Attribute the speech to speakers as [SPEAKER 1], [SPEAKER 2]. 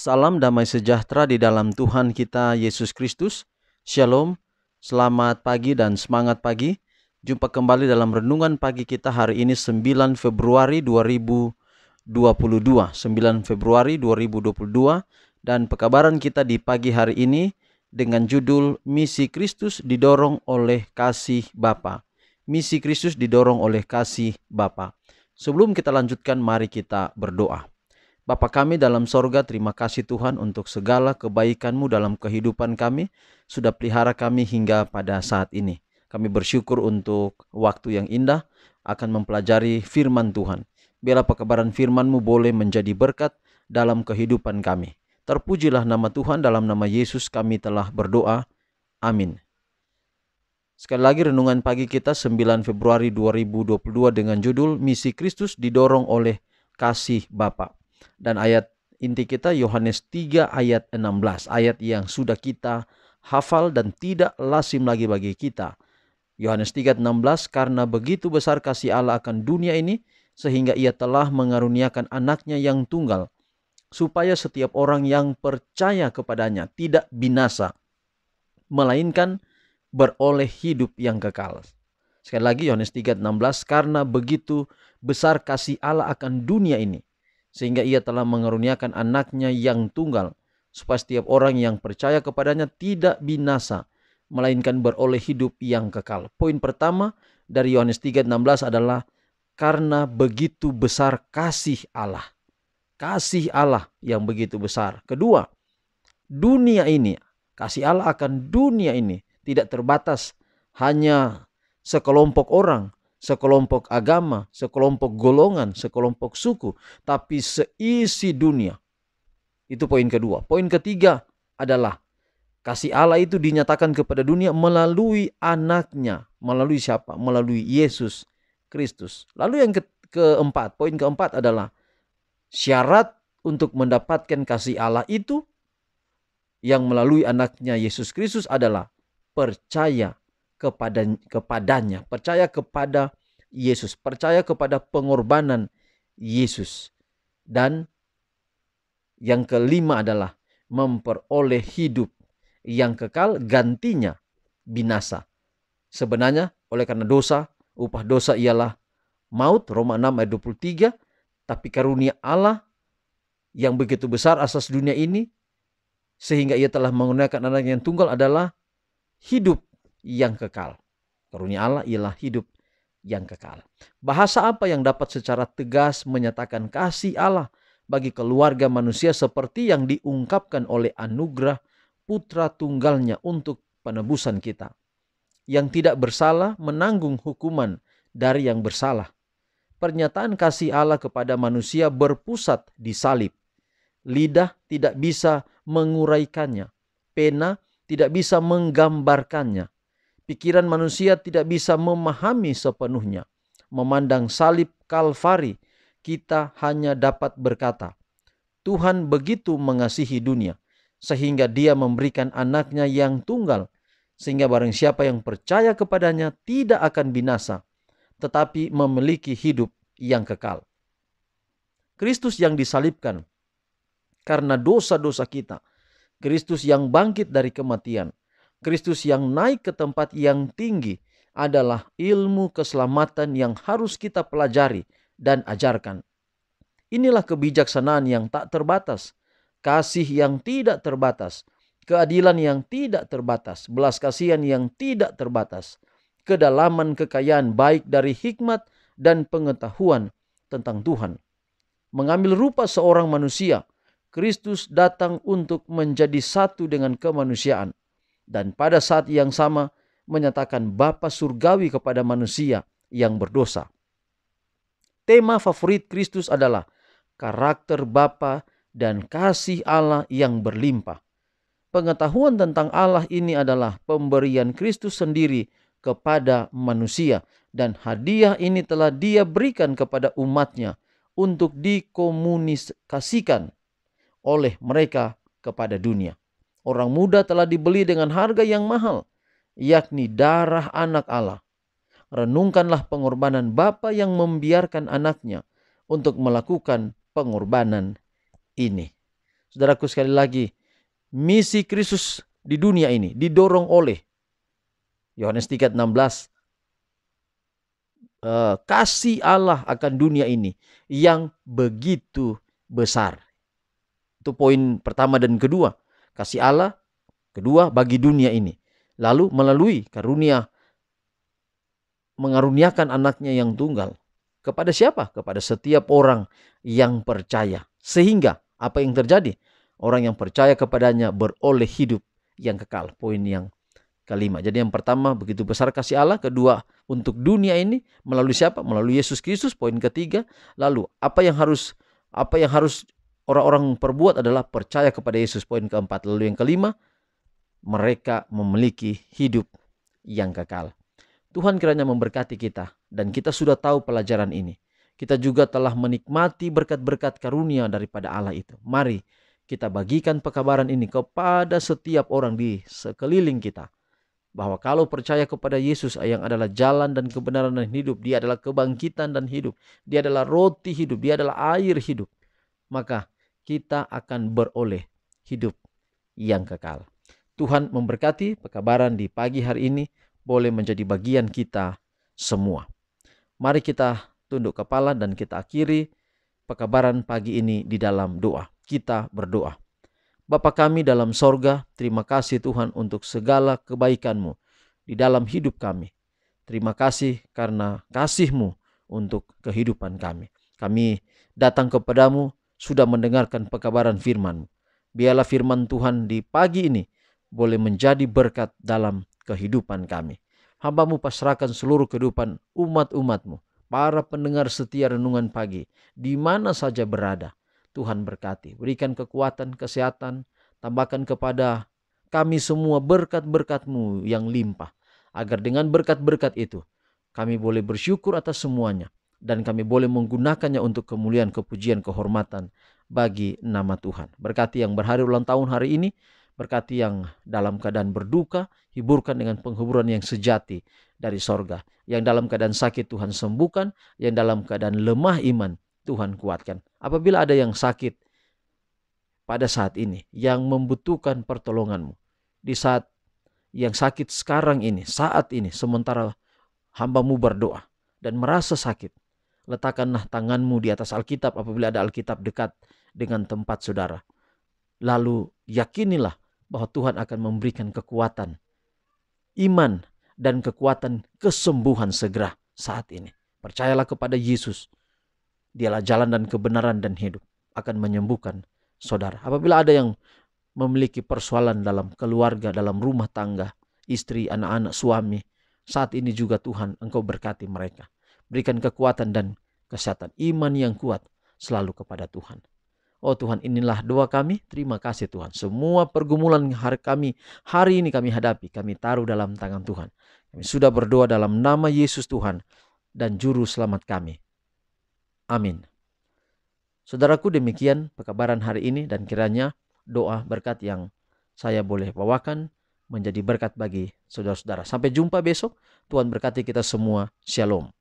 [SPEAKER 1] Salam damai sejahtera di dalam Tuhan kita Yesus Kristus. Shalom, selamat pagi dan semangat pagi. Jumpa kembali dalam renungan pagi kita hari ini 9 Februari 2022. 9 Februari 2022. Dan pekabaran kita di pagi hari ini dengan judul Misi Kristus didorong oleh kasih Bapa. Misi Kristus didorong oleh kasih Bapa. Sebelum kita lanjutkan, mari kita berdoa. Bapa kami dalam sorga, terima kasih Tuhan untuk segala kebaikan-Mu dalam kehidupan kami. Sudah pelihara kami hingga pada saat ini. Kami bersyukur untuk waktu yang indah akan mempelajari firman Tuhan. Biarlah pekabaran firman-Mu boleh menjadi berkat dalam kehidupan kami. Terpujilah nama Tuhan, dalam nama Yesus kami telah berdoa. Amin. Sekali lagi renungan pagi kita 9 Februari 2022 dengan judul Misi Kristus didorong oleh kasih Bapa. Dan ayat inti kita Yohanes 3 ayat 16. Ayat yang sudah kita hafal dan tidak lazim lagi bagi kita. Yohanes 3:16, karena begitu besar kasih Allah akan dunia ini, sehingga ia telah mengaruniakan anaknya yang tunggal, supaya setiap orang yang percaya kepadanya tidak binasa, melainkan beroleh hidup yang kekal. Sekali lagi Yohanes 3:16, karena begitu besar kasih Allah akan dunia ini, sehingga ia telah mengaruniakan anaknya yang tunggal, supaya setiap orang yang percaya kepadanya tidak binasa, melainkan beroleh hidup yang kekal. Poin pertama dari Yohanes 3:16 adalah karena begitu besar kasih Allah. Kasih Allah yang begitu besar. Kedua, dunia ini, kasih Allah akan dunia ini tidak terbatas hanya sekelompok orang, sekelompok agama, sekelompok golongan, sekelompok suku, tapi seisi dunia. Itu poin kedua. Poin ketiga adalah kasih Allah itu dinyatakan kepada dunia melalui anaknya. Melalui siapa? Melalui Yesus Kristus. Lalu yang keempat, poin keempat adalah syarat untuk mendapatkan kasih Allah itu yang melalui anaknya Yesus Kristus adalah percaya kepadanya, percaya kepada Yesus, percaya kepada pengorbanan Yesus. Dan yang kelima adalah memperoleh hidup yang kekal, gantinya binasa. Sebenarnya oleh karena dosa, upah dosa ialah maut, Roma 6 ayat 23, tapi karunia Allah yang begitu besar atas dunia ini, sehingga ia telah menggunakan anak yang tunggal adalah hidup yang kekal. Karunia Allah ialah hidup yang kekal. Bahasa apa yang dapat secara tegas menyatakan kasih Allah bagi keluarga manusia seperti yang diungkapkan oleh anugerah Putra Tunggalnya untuk penebusan kita, yang tidak bersalah menanggung hukuman dari yang bersalah. Pernyataan kasih Allah kepada manusia berpusat di salib. Lidah tidak bisa menguraikannya, pena tidak bisa menggambarkannya. Pikiran manusia tidak bisa memahami sepenuhnya. Memandang salib Kalvari, kita hanya dapat berkata, Tuhan begitu mengasihi dunia, sehingga dia memberikan anaknya yang tunggal, sehingga barang siapa yang percaya kepadanya tidak akan binasa, tetapi memiliki hidup yang kekal. Kristus yang disalibkan karena dosa-dosa kita, Kristus yang bangkit dari kematian, Kristus yang naik ke tempat yang tinggi adalah ilmu keselamatan yang harus kita pelajari dan ajarkan. Inilah kebijaksanaan yang tak terbatas, kasih yang tidak terbatas, keadilan yang tidak terbatas, belas kasihan yang tidak terbatas, kedalaman kekayaan baik dari hikmat dan pengetahuan tentang Tuhan. Mengambil rupa seorang manusia, Kristus datang untuk menjadi satu dengan kemanusiaan, dan pada saat yang sama menyatakan Bapa surgawi kepada manusia yang berdosa. Tema favorit Kristus adalah karakter Bapa dan kasih Allah yang berlimpah. Pengetahuan tentang Allah ini adalah pemberian Kristus sendiri kepada manusia, dan hadiah ini telah Dia berikan kepada umatnya untuk dikomunikasikan oleh mereka kepada dunia. Orang muda telah dibeli dengan harga yang mahal, yakni darah anak Allah. Renungkanlah pengorbanan Bapa yang membiarkan anaknya untuk melakukan pengorbanan ini. Saudaraku sekali lagi, misi Kristus di dunia ini didorong oleh Yohanes 3:16, kasih Allah akan dunia ini yang begitu besar. Itu poin pertama dan kedua. Kasih Allah, kedua, bagi dunia ini. Lalu melalui karunia mengaruniakan anaknya yang tunggal. Kepada siapa? Kepada setiap orang yang percaya. Sehingga apa yang terjadi? Orang yang percaya kepadanya beroleh hidup yang kekal. Poin yang kelima. Jadi yang pertama, begitu besar kasih Allah. Kedua, untuk dunia ini melalui siapa? Melalui Yesus Kristus. Poin ketiga. Lalu apa yang harus orang-orang perbuat adalah percaya kepada Yesus. Poin keempat. Lalu yang kelima, mereka memiliki hidup yang kekal. Tuhan kiranya memberkati kita, dan kita sudah tahu pelajaran ini. Kita juga telah menikmati berkat-berkat karunia daripada Allah itu. Mari kita bagikan pekabaran ini kepada setiap orang di sekeliling kita, bahwa kalau percaya kepada Yesus yang adalah jalan dan kebenaran dan hidup, Dia adalah kebangkitan dan hidup, Dia adalah roti hidup, Dia adalah air hidup, maka kita akan beroleh hidup yang kekal. Tuhan memberkati pekabaran di pagi hari ini boleh menjadi bagian kita semua. Mari kita tunduk kepala dan kita akhiri pekabaran pagi ini di dalam doa. Kita berdoa. Bapa kami dalam sorga, terima kasih Tuhan untuk segala kebaikan-Mu di dalam hidup kami. Terima kasih karena kasih-Mu untuk kehidupan kami. Kami datang kepadamu sudah mendengarkan pekabaran firman-Mu. Biarlah firman Tuhan di pagi ini boleh menjadi berkat dalam kehidupan kami. Hamba-Mu pasrahkan seluruh kehidupan umat-umat-Mu, para pendengar setia renungan pagi, di mana saja berada. Tuhan berkati, berikan kekuatan, kesehatan, tambahkan kepada kami semua berkat-berkat-Mu yang limpah, agar dengan berkat-berkat itu kami boleh bersyukur atas semuanya, dan kami boleh menggunakannya untuk kemuliaan, kepujian, kehormatan bagi nama Tuhan. Berkati yang berhari ulang tahun hari ini, berkati yang dalam keadaan berduka, hiburkan dengan penghiburan yang sejati dari sorga. Yang dalam keadaan sakit Tuhan sembuhkan, yang dalam keadaan lemah iman Tuhan kuatkan. Apabila ada yang sakit pada saat ini, yang membutuhkan pertolongan-Mu, di saat yang sakit sekarang ini, saat ini, sementara hamba-Mu berdoa dan merasa sakit, letakkanlah tangan-Mu di atas Alkitab apabila ada Alkitab dekat dengan tempat saudara. Lalu yakinilah bahwa Tuhan akan memberikan kekuatan, iman, dan kekuatan kesembuhan segera saat ini. Percayalah kepada Yesus. Dialah jalan dan kebenaran dan hidup, akan menyembuhkan saudara. Apabila ada yang memiliki persoalan dalam keluarga, dalam rumah tangga, istri, anak-anak, suami, saat ini juga Tuhan Engkau berkati mereka. Berikan kekuatan dan kesehatan, iman yang kuat selalu kepada Tuhan. Oh Tuhan, inilah doa kami. Terima kasih Tuhan. Semua pergumulan hari ini kami hadapi, kami taruh dalam tangan Tuhan. Kami sudah berdoa dalam nama Yesus Tuhan dan Juru Selamat kami. Amin. Saudaraku, demikian pekabaran hari ini, dan kiranya doa berkat yang saya boleh bawakan menjadi berkat bagi saudara-saudara. Sampai jumpa besok. Tuhan berkati kita semua. Shalom.